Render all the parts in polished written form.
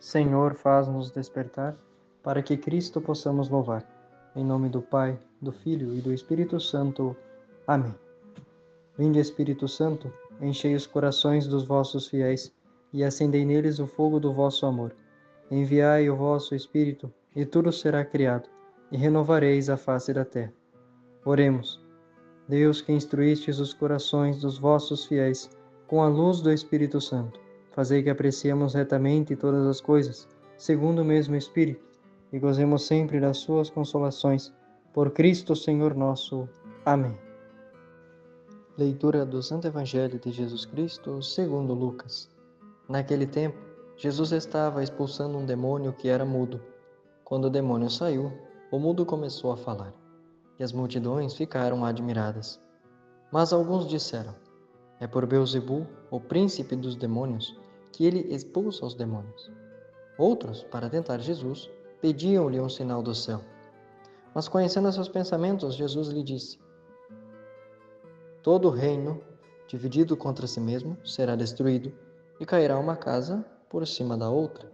Senhor, faz-nos despertar, para que Cristo possamos louvar. Em nome do Pai, do Filho e do Espírito Santo. Amém. Vinde, Espírito Santo, enchei os corações dos vossos fiéis e acendei neles o fogo do vosso amor. Enviai o vosso Espírito, e tudo será criado, e renovareis a face da terra. Oremos. Deus, que instruístes os corações dos vossos fiéis com a luz do Espírito Santo, fazei que apreciemos retamente todas as coisas, segundo o mesmo Espírito, e gozemos sempre das suas consolações. Por Cristo Senhor nosso. Amém. Leitura do Santo Evangelho de Jesus Cristo, segundo Lucas. Naquele tempo, Jesus estava expulsando um demônio que era mudo. Quando o demônio saiu, o mudo começou a falar, e as multidões ficaram admiradas. Mas alguns disseram: é por Beelzebul, o príncipe dos demônios, que ele expulsa os demônios. Outros, para tentar Jesus, pediam-lhe um sinal do céu. Mas conhecendo seus pensamentos, Jesus lhe disse: todo reino dividido contra si mesmo será destruído, e cairá uma casa por cima da outra.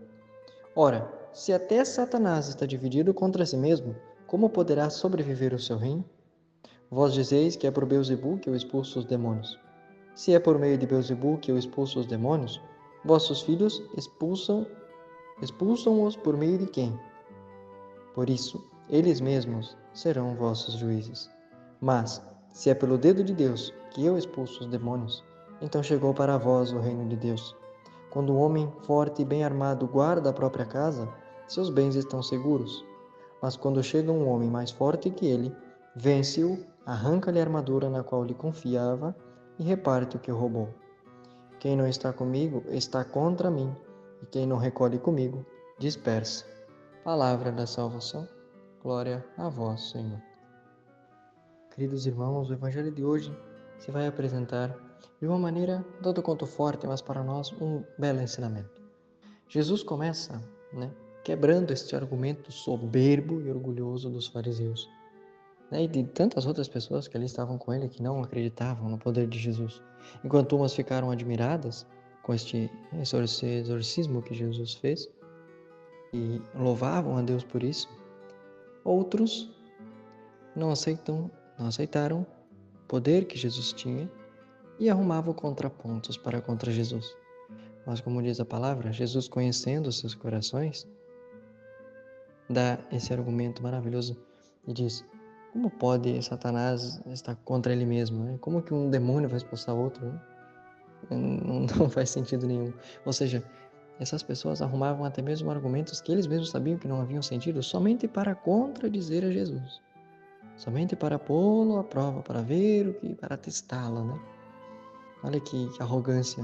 Ora, se até Satanás está dividido contra si mesmo, como poderá sobreviver o seu reino? Vós dizeis que é por Beelzebul que eu expulso os demônios. Se é por meio de Beelzebul que eu expulso os demônios, vossos filhos expulsam-os por meio de quem? Por isso, eles mesmos serão vossos juízes. Mas, se é pelo dedo de Deus que eu expulso os demônios, então chegou para vós o reino de Deus. Quando um homem forte e bem armado guarda a própria casa, seus bens estão seguros. Mas quando chega um homem mais forte que ele, vence-o, arranca-lhe a armadura na qual lhe confiava e reparte o que roubou. Quem não está comigo está contra mim, e quem não recolhe comigo, dispersa. Palavra da salvação. Glória a vós, Senhor. Queridos irmãos, o Evangelho de hoje se vai apresentar de uma maneira tanto quanto forte, mas para nós um belo ensinamento. Jesus começa, quebrando este argumento soberbo e orgulhoso dos fariseus, e de tantas outras pessoas que ali estavam com ele que não acreditavam no poder de Jesus. Enquanto umas ficaram admiradas com esse exorcismo que Jesus fez e louvavam a Deus por isso, outros não aceitaram o poder que Jesus tinha e arrumavam contrapontos para contra Jesus. Mas, como diz a palavra, Jesus, conhecendo os seus corações, dá esse argumento maravilhoso e diz: como pode Satanás estar contra ele mesmo? Como que um demônio vai expulsar outro? Não faz sentido nenhum. Ou seja, essas pessoas arrumavam até mesmo argumentos que eles mesmos sabiam que não haviam sentido somente para contradizer a Jesus. Somente para pô-lo à prova, para ver para testá-lo, Olha que arrogância.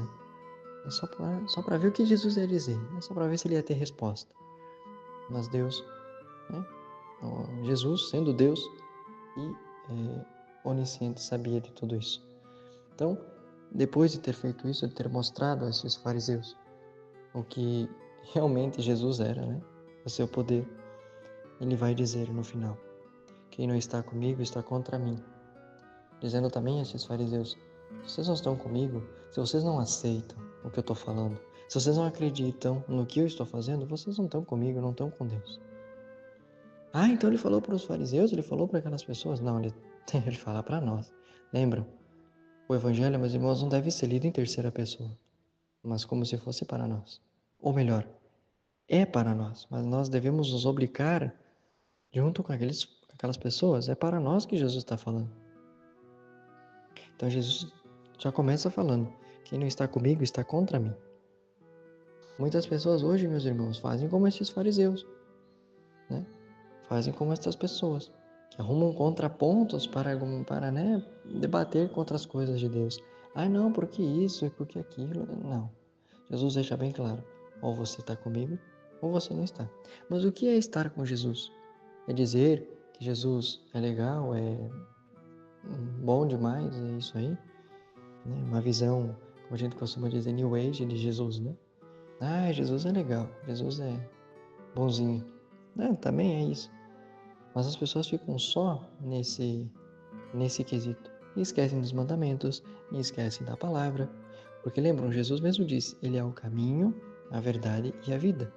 É só para ver o que Jesus ia dizer, só para ver se ele ia ter resposta. Mas Deus, Jesus, sendo Deus e onisciente, sabia de tudo isso. Então, depois de ter feito isso, de ter mostrado a esses fariseus o que realmente Jesus era, o seu poder, ele vai dizer no final: quem não está comigo está contra mim. Dizendo também a esses fariseus: se vocês não estão comigo, se vocês não aceitam o que eu estou falando, se vocês não acreditam no que eu estou fazendo, vocês não estão comigo, não estão com Deus. Então ele falou para os fariseus, ele falou para aquelas pessoas? Não, ele fala para nós. Lembram? O Evangelho, meus irmãos, não deve ser lido em terceira pessoa, mas como se fosse para nós. Ou melhor, é para nós, mas nós devemos nos obrigar junto com aquelas pessoas. É para nós que Jesus está falando. Então Jesus já começa falando: quem não está comigo está contra mim. Muitas pessoas hoje, meus irmãos, fazem como esses fariseus, Fazem como essas pessoas, que arrumam contrapontos para debater contra as coisas de Deus. Não, porque isso e porque aquilo. Não. Jesus deixa bem claro: ou você está comigo, ou você não está. Mas o que é estar com Jesus? É dizer que Jesus é legal, é bom demais, é isso aí? Uma visão, como a gente costuma dizer, New Age de Jesus, Jesus é legal, Jesus é bonzinho. Também é isso. Mas as pessoas ficam só nesse quesito e esquecem dos mandamentos e esquecem da palavra. Porque lembram, Jesus mesmo disse: ele é o caminho, a verdade e a vida.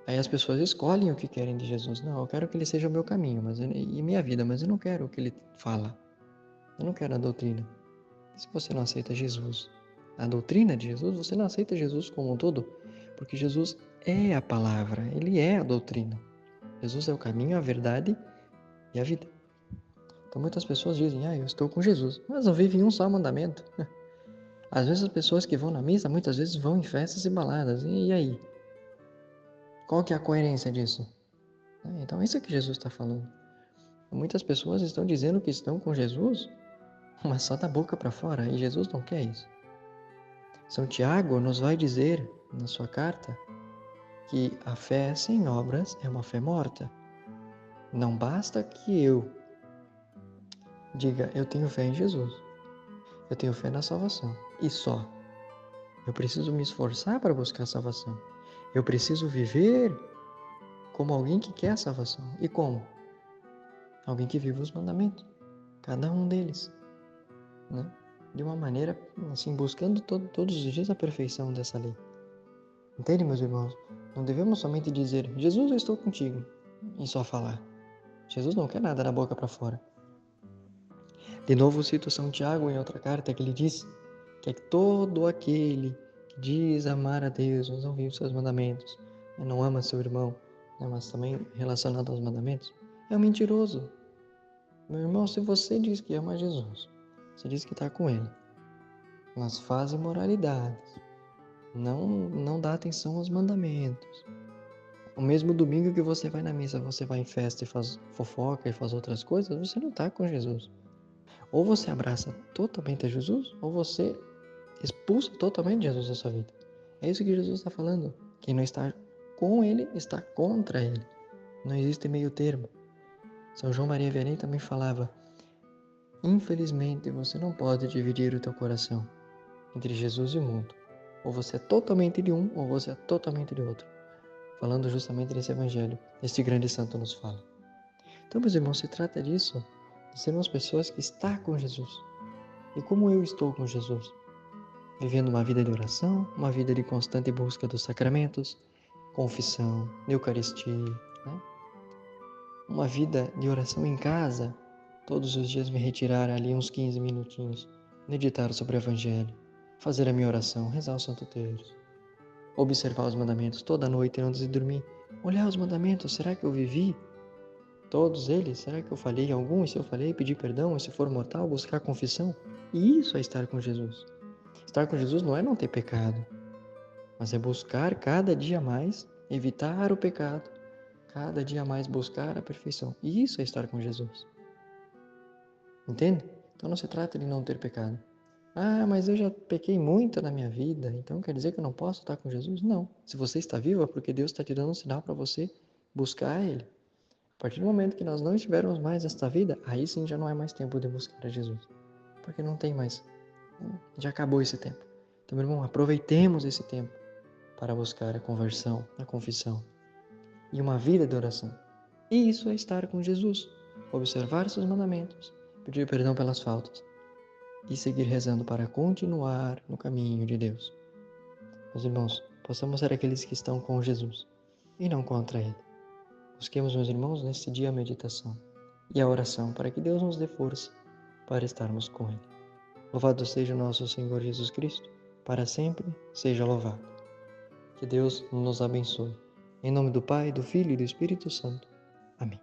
Aí as pessoas escolhem o que querem de Jesus. Não, eu quero que ele seja o meu caminho e minha vida, mas eu não quero o que ele fala. Eu não quero a doutrina. E se você não aceita Jesus, a doutrina de Jesus, você não aceita Jesus como um todo, porque Jesus é a palavra, ele é a doutrina. Jesus é o caminho, a verdade e a vida. Então muitas pessoas dizem, eu estou com Jesus, mas não vivem um só mandamento. Às vezes as pessoas que vão na missa, muitas vezes vão em festas e baladas. E aí? Qual que é a coerência disso? Então isso é que Jesus está falando. Muitas pessoas estão dizendo que estão com Jesus, mas só da boca para fora, e Jesus não quer isso. São Tiago nos vai dizer, na sua carta, que a fé sem obras é uma fé morta. Não basta que eu diga, eu tenho fé em Jesus, eu tenho fé na salvação, e só. Eu preciso me esforçar para buscar a salvação. Eu preciso viver como alguém que quer a salvação. E como? Alguém que vive os mandamentos, cada um deles, né? De uma maneira, assim, buscando todos os dias a perfeição dessa lei. Entende, meus irmãos? Não devemos somente dizer, Jesus, eu estou contigo, e só falar. Jesus não quer nada da boca para fora. De novo cito São Tiago em outra carta que ele diz que é todo aquele que diz amar a Deus, mas não vive os seus mandamentos, e não ama seu irmão, mas também relacionado aos mandamentos, é um mentiroso. Meu irmão, se você diz que ama Jesus, você diz que está com ele, mas faz imoralidades, não dá atenção aos mandamentos. O mesmo domingo que você vai na missa, você vai em festa e faz fofoca e faz outras coisas, você não está com Jesus. Ou você abraça totalmente a Jesus, ou você expulsa totalmente Jesus da sua vida. É isso que Jesus está falando. Quem não está com ele, está contra ele. Não existe meio termo. São João Maria Vianney também falava, infelizmente você não pode dividir o teu coração entre Jesus e o mundo. Ou você é totalmente de um, ou você é totalmente de outro. Falando justamente desse evangelho, este grande santo nos fala. Então, meus irmãos, se trata disso, de sermos pessoas que estão com Jesus. E como eu estou com Jesus? Vivendo uma vida de oração, uma vida de constante busca dos sacramentos, confissão, Eucaristia, né? Uma vida de oração em casa, todos os dias me retirar ali uns 15 minutinhos, meditar sobre o Evangelho, fazer a minha oração, rezar o Santo Terço, observar os mandamentos toda noite antes de dormir, olhar os mandamentos, será que eu vivi todos eles? Será que eu falhei em algum? E se eu falhei, pedir perdão, e se for mortal, buscar confissão? E isso é estar com Jesus. Estar com Jesus não é não ter pecado, mas é buscar cada dia mais evitar o pecado, cada dia mais buscar a perfeição. E isso é estar com Jesus. Entende? Então não se trata de não ter pecado. Mas eu já pequei muito na minha vida, então quer dizer que eu não posso estar com Jesus? Não. Se você está vivo é porque Deus está te dando um sinal para você buscar Ele. A partir do momento que nós não estivermos mais nesta vida, aí sim já não é mais tempo de buscar a Jesus. Porque não tem mais. Já acabou esse tempo. Então, meu irmão, aproveitemos esse tempo para buscar a conversão, a confissão e uma vida de oração. E isso é estar com Jesus, observar seus mandamentos, pedir perdão pelas faltas e seguir rezando para continuar no caminho de Deus. Meus irmãos, possamos ser aqueles que estão com Jesus e não contra Ele. Busquemos, meus irmãos, neste dia a meditação e a oração para que Deus nos dê força para estarmos com Ele. Louvado seja o nosso Senhor Jesus Cristo, para sempre seja louvado. Que Deus nos abençoe. Em nome do Pai, do Filho e do Espírito Santo. Amém.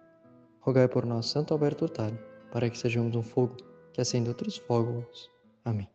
Rogai por nós, Santo Alberto Hurtado, para que sejamos um fogo que acenda outros fogos. Amém.